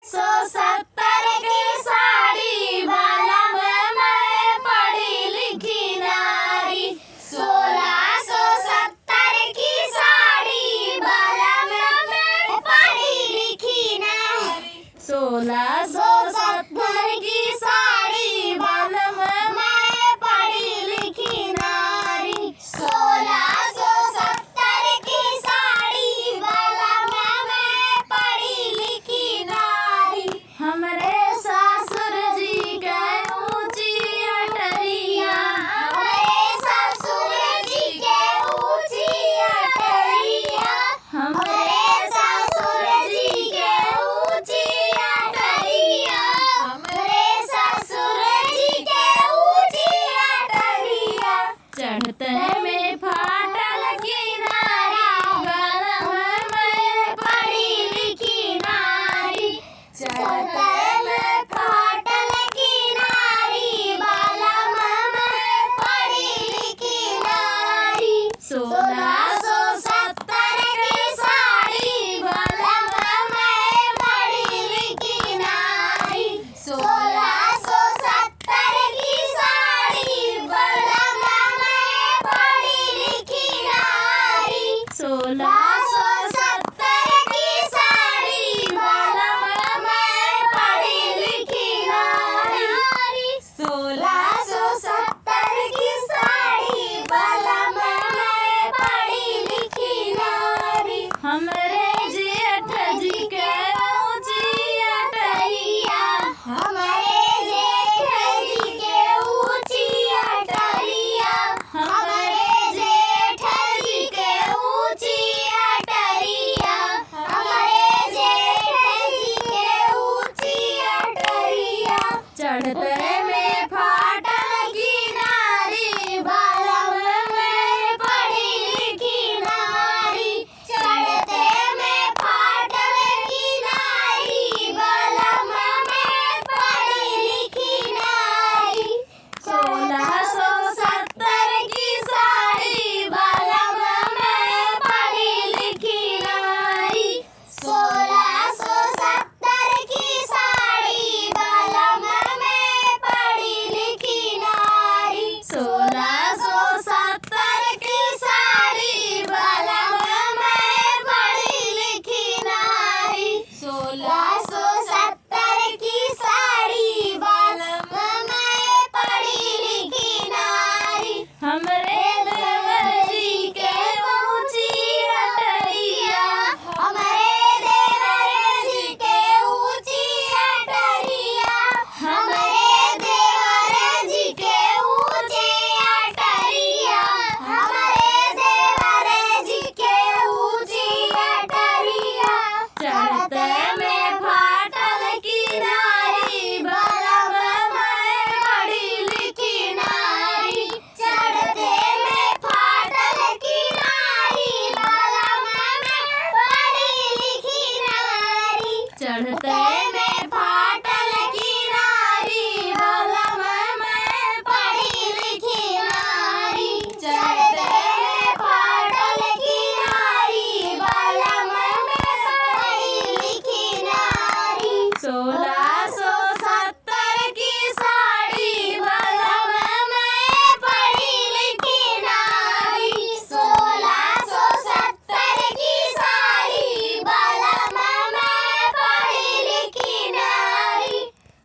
170 की साड़ी वाला मैं पढ़ी लिखी नारी। 1670 की साड़ी वाला मैं पढ़ी लिखी नारी। 1670 की साड़ी वाला मैं पढ़ी लिखी नारी। 1670 की साड़ी वाला मैं पढ़ी लिखी नारी। हमरे ससुर जी के ऊंची अटरिया, हमरे ससुर जी के ऊंची अटरिया, हमरे ससुर जी के ऊंची अटरिया, हमरे ससुर जी के ऊंची अटरिया। चढ़ते में फाटल किनारी वाला मैं पढ़ी लिखी नारी। चढ़ते में फाटल किनारी वाला मैं पढ़ी लिखी नारी। 1670 की साड़ी वाला मैं पढ़ी लिखी नारी। 1670 की साड़ी वाला मैं पढ़ी लिखी नारी। 1670 की साड़ी वाला मैं पढ़ी लिखी नारी। 1670 की साड़ी वाला मैं पढ़ी लिखी नारी। हमरे जेठ जी के ऊंची अटरिया, हमरे जेठ जी के ऊंची अटरिया, हमरे जेठ जी के ऊंची अटरिया, हमरे जेठ जी के ऊंची अटरिया। चढ़ते में फाटल किनारी वाला मैं पढ़ी लिखी नारी। चढ़ते में फाटल किनारी वाला मैं पढ़ी लिखी नारी। 1670 की साड़ी वाला मैं पढ़ी लिखी नारी। 1670 की साड़ी वाला मैं पढ़ी लिखी नारी। 1670 की साड़ी वाला मैं पढ़ी लिखी नारी। 1670 की साड़ी वाला मैं पढ़ी लिखी नारी। हमरे देवर जी के ऊंची अटरिया, हमरे देवर जी के ऊंची अटरिया, हमरे देवर जी के ऊंची अटरिया, हमरे देवर जी के ऊंची अटरिया। चढ़ते में फाटल किनारी वाला मैं पढ़ी लिखी नारी। चढ़ते में फाटल किनारी वाला मैं पढ़ी लिखी नारी। चढ़ते